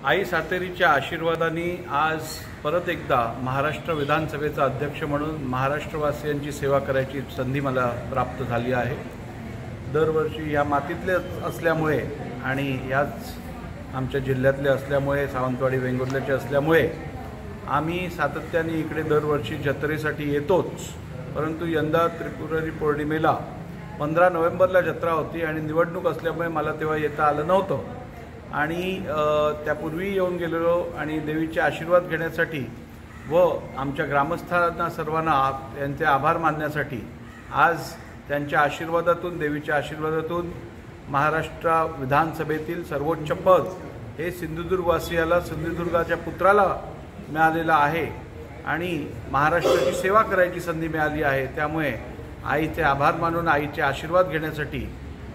आई सातेरीच्या आशीर्वादाने आज परत एकदा महाराष्ट्र विधानसभेचा अध्यक्ष म्हणून महाराष्ट्रवासियांची सेवा करायची संधी मला प्राप्त झाली आहे। दरवर्षी या मातीतले असल्यामुळे आणि याच आमच्या जिल्ह्यातले असल्यामुळे सावंतवाडी वेंगुर्ल्याचे असल्यामुळे आम्ही सातत्याने इकडे दरवर्षी जत्रेसाठी येतोच। परंतु यंदा त्रिपुरारी पौर्णिमेला 15 नोव्हेंबरला जत्रा होती आणि निवडणूक असल्यामुळे मला तेव्हा येता आलं नव्हतं आणि त्यापूर्वी येऊन गेलेलो आणि देवीचे आशीर्वाद घेण्यासाठी व आमच्या ग्रामस्थांना सर्वांना यांचे आभार मानण्यासाठी आज त्यांच्या आशीर्वादातून देवीच्या आशीर्वादातून महाराष्ट्र विधानसभेतील सर्वोच्च पद हे सिंधुदुर्गवासियाला सिंधुदुर्गाच्या पुत्राला मिळालेलं आहे आणि महाराष्ट्राची सेवा करायची संधी मिळाली आहे। त्यामुळे आईचे आभार मानून आईचे आशीर्वाद घेण्यासाठी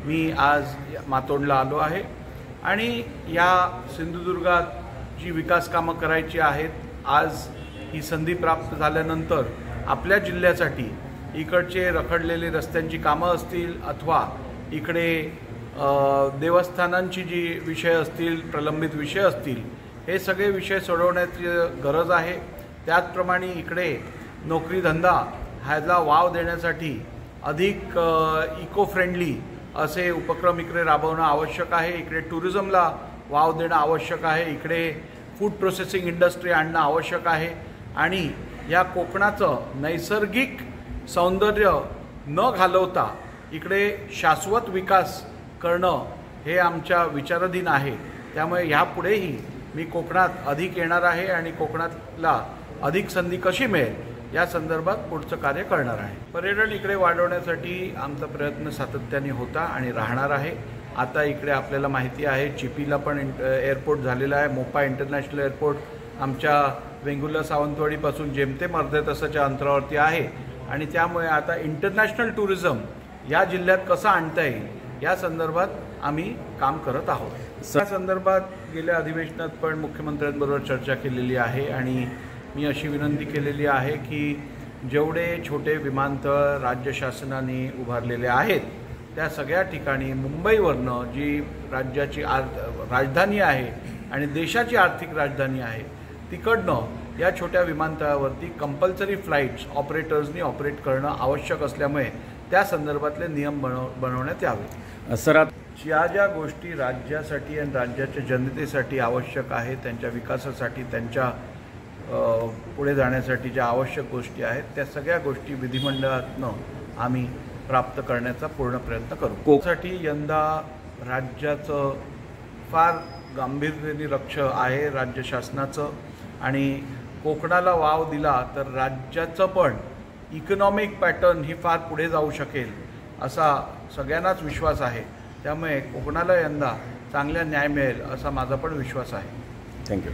मी आज मातोंडला आलो आहे आणि या सिंधुदुर्गात जी विकास कामं करायची आहेत, आज ही संधी प्राप्त झाल्यानंतर आपल्या जिल्ह्यासाठी इकडचे रखडलेले रस्त्यांची कामं असतील अथवा इकडे देवस्थानांची जी विषय असतील, प्रलंबित विषय असतील, हे सगळे विषय सोडवण्याची गरज आहे। त्याचप्रमाणे इकडे नोकरी धंदा ह्याला वाव देण्यासाठी अधिक इको फ्रेंडली असे उपक्रम इकडे राबवणं आवश्यक आहे। इकडे टुरिझमला वाव देणं आवश्यक आहे, इकडे फूड प्रोसेसिंग इंडस्ट्री आणणं आवश्यक आहे आणि या कोकणाचं नैसर्गिक सौंदर्य न घालवता इकडे शाश्वत विकास करणं हे आमच्या विचाराधीन आहे। त्यामुळे ह्यापुढेही मी कोकणात अधिक येणार आहे आणि कोकणातला अधिक संधी कशी मिळेल या संदर्भात पुढचं कार्य करणार आहे। पर्यटन इकडे वाढवण्यासाठी आमचा प्रयत्न सातत्याने होता आणि राहणार आहे। आता इकडे आपल्याला माहिती आहे चिपीला पण एअरपोर्ट झालेला आहे। मोपा इंटरनॅशनल एअरपोर्ट आमच्या वेंगुर्ला सावंतवाडीपासून जेमतेम अर्ध्या तासाच्या अंतरावरती आहे आणि त्यामुळे आता इंटरनॅशनल टुरिझम या जिल्ह्यात कसं आणता येईल या संदर्भात आम्ही काम करत आहोत। या संदर्भात गेल्या अधिवेशनात पण मुख्यमंत्र्यांबरोबर चर्चा केलेली आहे आणि मी अशी विनंती केलेली आहे की जेवढे छोटे विमानतळ राज्य शासनाने उभारलेले आहेत त्या सगळ्या ठिकाणी मुंबईवरनं जी राज्याची राजधानी आहे आणि देशाची आर्थिक राजधानी आहे तिकडनं या छोट्या विमानतळावरती कंपल्सरी फ्लाईट्स ऑपरेटर्सनी ऑपरेट करणं आवश्यक असल्यामुळे त्या संदर्भातले नियम बनवण्यात यावे। सर, ज्या गोष्टी राज्यासाठी आणि राज्याच्या जनतेसाठी आवश्यक आहे, त्यांच्या विकासासाठी, त्यांच्या पुढे जाण्यासाठी ज्या आवश्यक गोष्टी आहेत त्या सगळ्या गोष्टी विधिमंडळातनं आम्ही प्राप्त करण्याचा पूर्ण प्रयत्न करू। त्यासाठी यंदा राज्याचं फार गांभीर्याने लक्ष आहे राज्य शासनाचं आणि कोकणाला वाव दिला तर राज्याचं पण इकॉनॉमिक पॅटर्न ही फार पुढे जाऊ शकेल असा सगळ्यांनाच विश्वास आहे। त्यामुळे कोकणाला यंदा चांगला न्याय मिळेल असा माझा पण विश्वास आहे। थँक्यू।